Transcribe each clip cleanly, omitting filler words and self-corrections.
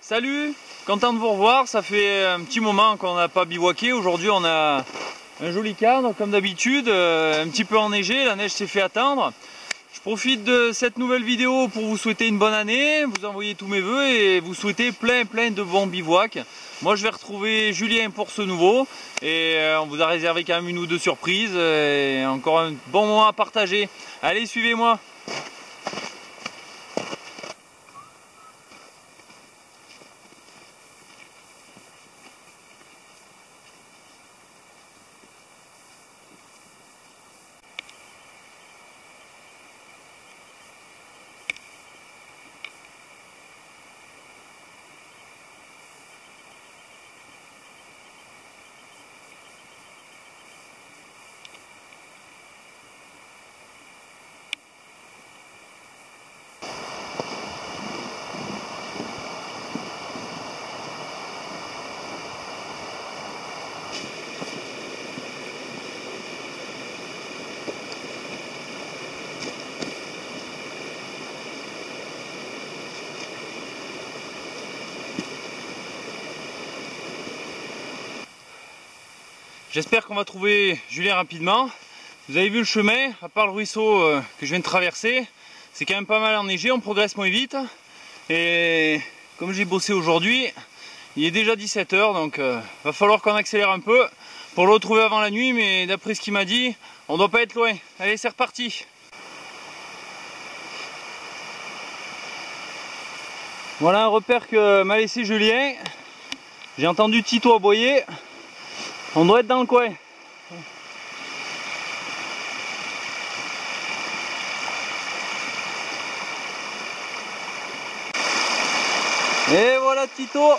Salut, content de vous revoir, ça fait un petit moment qu'on n'a pas bivouaqué. Aujourd'hui on a un joli cadre comme d'habitude, un petit peu enneigé, la neige s'est fait attendre. Je profite de cette nouvelle vidéo pour vous souhaiter une bonne année, vous envoyer tous mes vœux et vous souhaiter plein de bons bivouacs. Moi je vais retrouver Julien pour ce nouveau et on vous a réservé quand même une ou deux surprises et encore un bon moment à partager. Allez, suivez-moi. J'espère qu'on va trouver Julien rapidement. Vous avez vu le chemin, à part le ruisseau que je viens de traverser, c'est quand même pas mal enneigé, on progresse moins vite. Et comme j'ai bossé aujourd'hui, il est déjà 17 h, donc va falloir qu'on accélère un peu pour le retrouver avant la nuit, mais d'après ce qu'il m'a dit, on doit pas être loin. Allez, c'est reparti. Voilà un repère que m'a laissé Julien. J'ai entendu Tito aboyer. On doit être dans le coin. Et voilà Tito.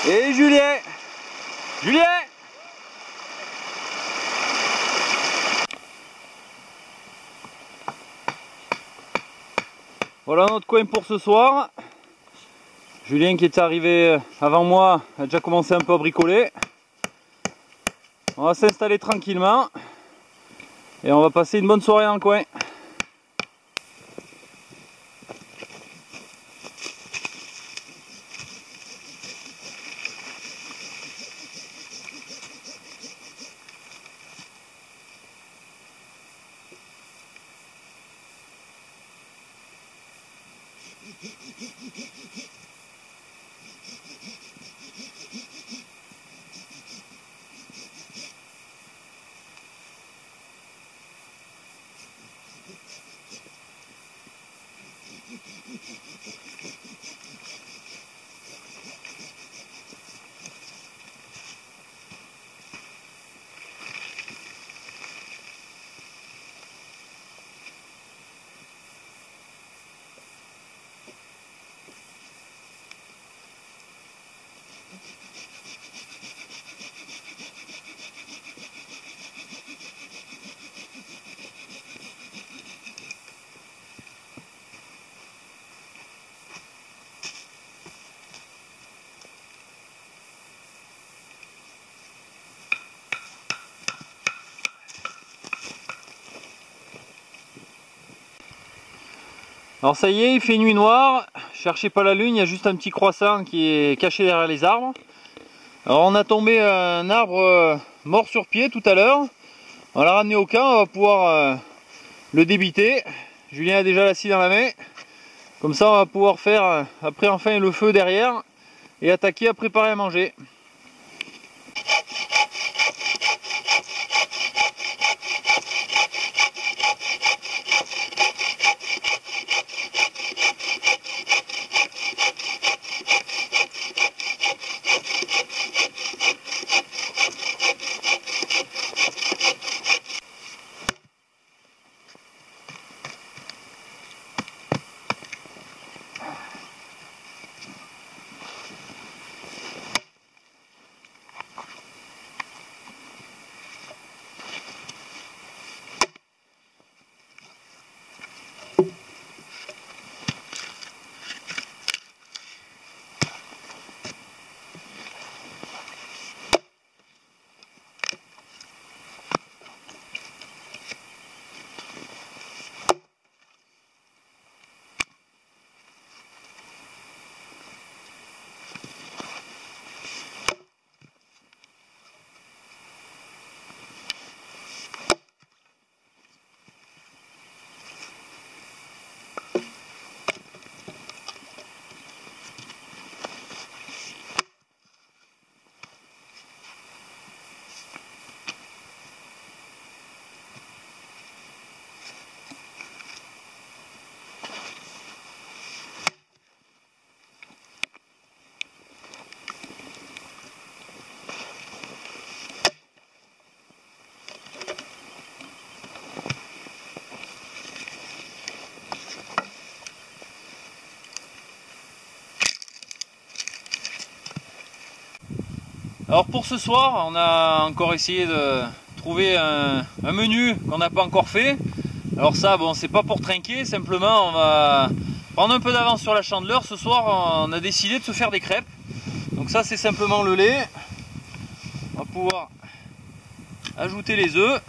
Et Julien. Julien! Voilà notre coin pour ce soir. Julien qui est arrivé avant moi a déjà commencé un peu à bricoler. On va s'installer tranquillement et on va passer une bonne soirée dans le coin. Alors ça y est, il fait nuit noire, cherchez pas la lune, il y a juste un petit croissant qui est caché derrière les arbres. Alors on a tombé un arbre mort sur pied tout à l'heure, on l'a ramené au camp, on va pouvoir le débiter. Julien a déjà la scie dans la main, comme ça on va pouvoir faire après enfin le feu derrière et attaquer à préparer à manger. Alors pour ce soir, on a encore essayé de trouver un menu qu'on n'a pas encore fait. Alors ça, bon, c'est pas pour trinquer, simplement on va prendre un peu d'avance sur la chandeleur. Ce soir, on a décidé de se faire des crêpes. Donc ça, c'est simplement le lait. On va pouvoir ajouter les œufs.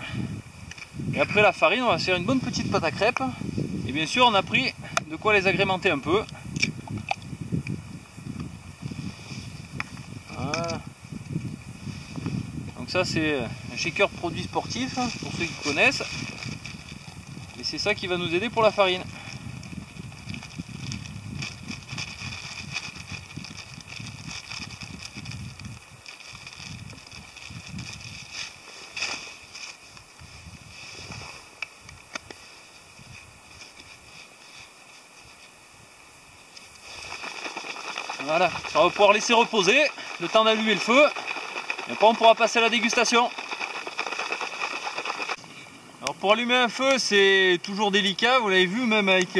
Et après la farine, on va se faire une bonne petite pâte à crêpes. Et bien sûr, on a pris de quoi les agrémenter un peu. Voilà. Donc ça, c'est un shaker produit sportif, pour ceux qui connaissent. Et c'est ça qui va nous aider pour la farine. Voilà, on va pouvoir laisser reposer le temps d'allumer le feu. Et après on pourra passer à la dégustation. Alors pour allumer un feu, c'est toujours délicat, vous l'avez vu, même avec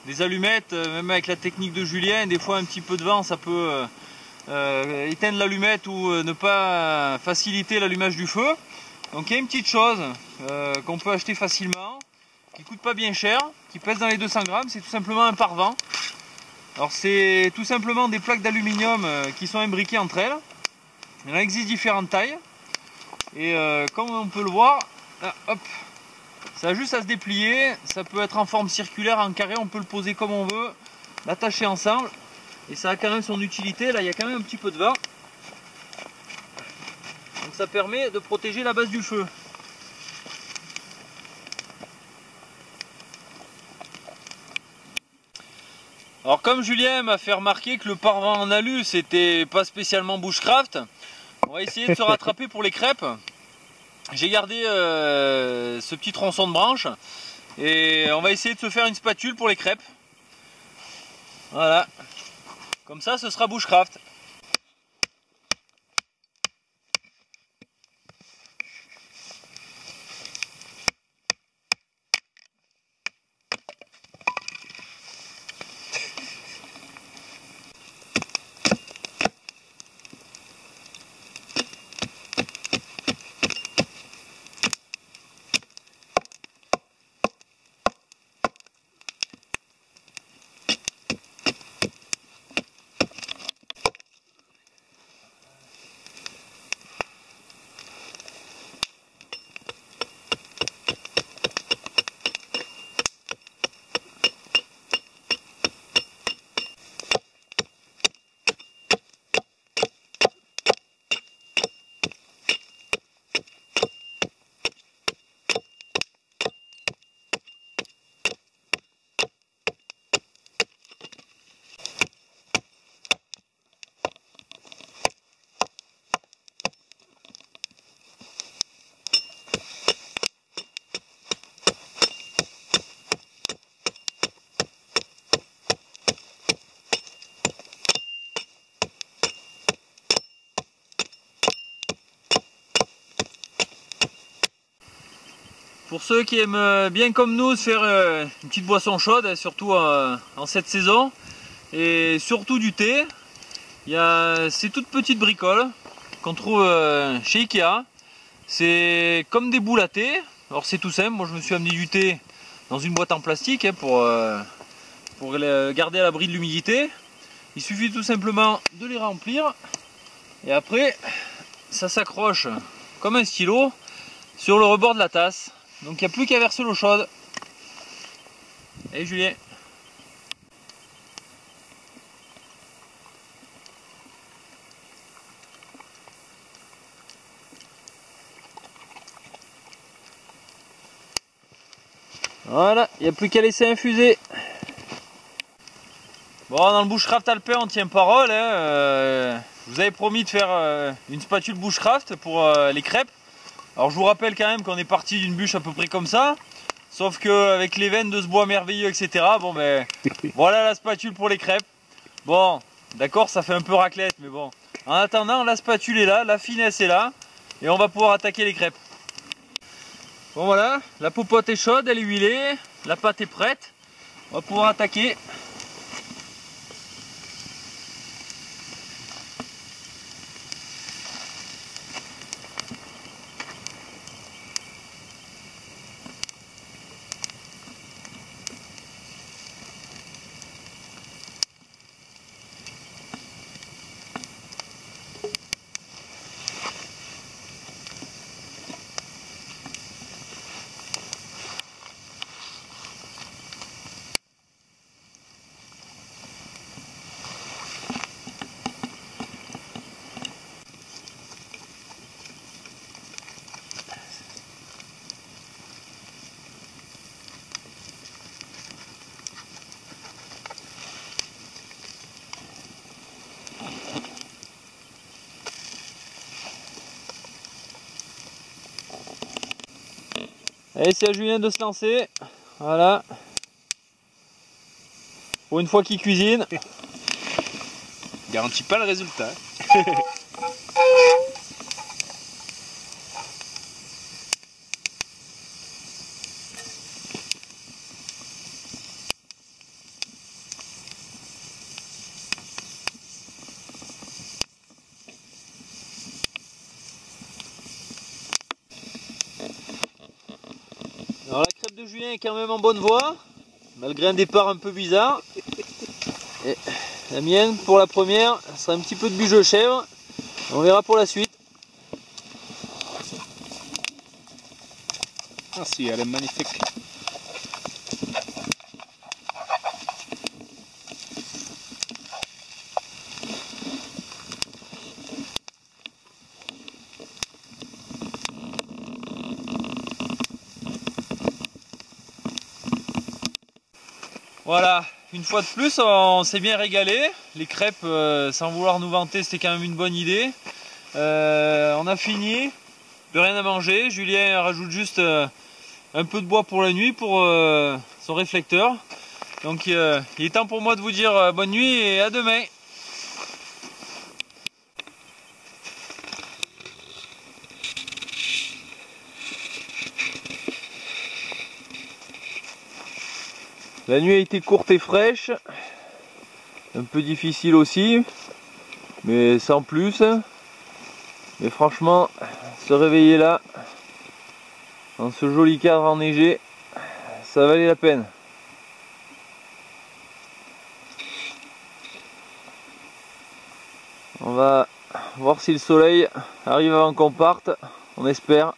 des allumettes, même avec la technique de Julien, des fois un petit peu de vent ça peut éteindre l'allumette ou ne pas faciliter l'allumage du feu. Donc il y a une petite chose qu'on peut acheter facilement, qui coûte pas bien cher, qui pèse dans les 200 grammes, c'est tout simplement un pare-vent. Alors c'est tout simplement des plaques d'aluminium qui sont imbriquées entre elles. Il en existe différentes tailles. Et comme on peut le voir, là, hop, ça a juste à se déplier. Ça peut être en forme circulaire, en carré, on peut le poser comme on veut, l'attacher ensemble. Et ça a quand même son utilité. Là il y a quand même un petit peu de vent. Donc ça permet de protéger la base du feu. Alors comme Julien m'a fait remarquer que le pare-vent en alu c'était pas spécialement bushcraft, on va essayer de se rattraper pour les crêpes. J'ai gardé ce petit tronçon de branche et on va essayer de se faire une spatule pour les crêpes. Voilà, comme ça ce sera bushcraft. Pour ceux qui aiment bien comme nous se faire une petite boisson chaude, surtout en cette saison, et surtout du thé, il y a ces toutes petites bricoles qu'on trouve chez Ikea. C'est comme des boules à thé. Alors c'est tout simple, moi je me suis amené du thé dans une boîte en plastique pour garder à l'abri de l'humidité. Il suffit tout simplement de les remplir et après ça s'accroche comme un stylo sur le rebord de la tasse. Donc il n'y a plus qu'à verser l'eau chaude. Allez Julien. Voilà, il n'y a plus qu'à laisser infuser. Bon, dans le bushcraft alpin on tient parole. Hein. Je vous avais promis de faire une spatule bushcraft pour les crêpes. Alors je vous rappelle quand même qu'on est parti d'une bûche à peu près comme ça. Sauf qu'avec les veines de ce bois merveilleux, etc. Bon ben, voilà la spatule pour les crêpes. Bon, d'accord, ça fait un peu raclette, mais bon. En attendant, la spatule est là, la finesse est là. Et on va pouvoir attaquer les crêpes. Bon voilà, la popote est chaude, elle est huilée. La pâte est prête. On va pouvoir attaquer. Allez, c'est à Julien de se lancer. Voilà. Pour une fois qu'il cuisine. Garantit pas le résultat. Alors la crêpe de Julien est quand même en bonne voie, malgré un départ un peu bizarre. Et la mienne, pour la première, sera un petit peu de bûche de chèvre. On verra pour la suite. Ah si, elle est magnifique. Voilà, une fois de plus, on s'est bien régalé. Les crêpes, sans vouloir nous vanter, c'était quand même une bonne idée. On a fini, plus rien à manger. Julien rajoute juste un peu de bois pour la nuit, pour son réflecteur. Donc il est temps pour moi de vous dire bonne nuit et à demain. La nuit a été courte et fraîche, un peu difficile aussi, mais sans plus. Mais franchement, se réveiller là, dans ce joli cadre enneigé, ça valait la peine. On va voir si le soleil arrive avant qu'on parte, on espère.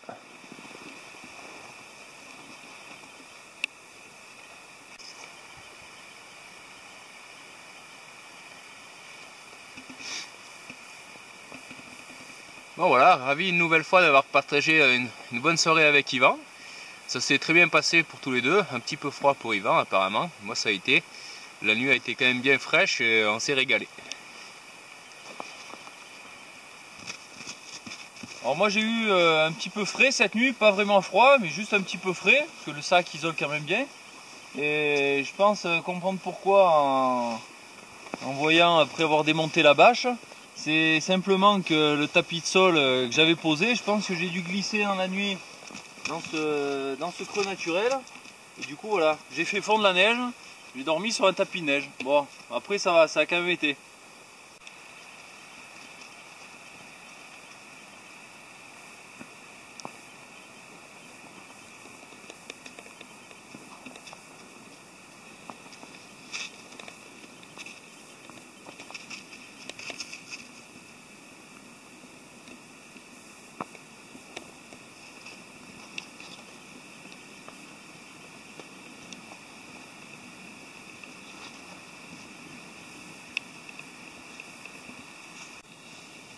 Bon voilà, ravi une nouvelle fois d'avoir partagé une bonne soirée avec Yvan. Ça s'est très bien passé pour tous les deux, un petit peu froid pour Yvan apparemment, moi ça a été. La nuit a été quand même bien fraîche et on s'est régalé. Alors moi j'ai eu un petit peu frais cette nuit, pas vraiment froid, mais juste un petit peu frais, parce que le sac isole quand même bien. Et je pense comprendre pourquoi en voyant après avoir démonté la bâche. C'est simplement que le tapis de sol que j'avais posé, je pense que j'ai dû glisser dans la nuit dans ce creux naturel. Et du coup voilà, j'ai fait fondre la neige, j'ai dormi sur un tapis de neige. Bon, après ça va, ça a quand même été.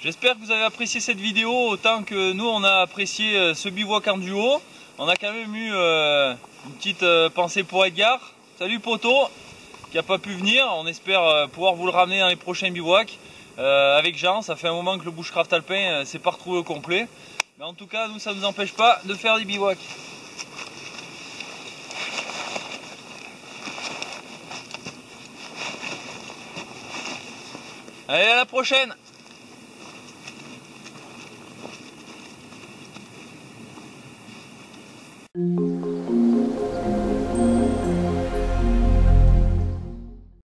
J'espère que vous avez apprécié cette vidéo autant que nous on a apprécié ce bivouac en duo. On a quand même eu une petite pensée pour Edgar. Salut poto, qui n'a pas pu venir. On espère pouvoir vous le ramener dans les prochains bivouacs. Avec Jean, ça fait un moment que le bushcraft alpin s'est pas retrouvé au complet. Mais en tout cas, nous ça ne nous empêche pas de faire des bivouacs. Allez, à la prochaine!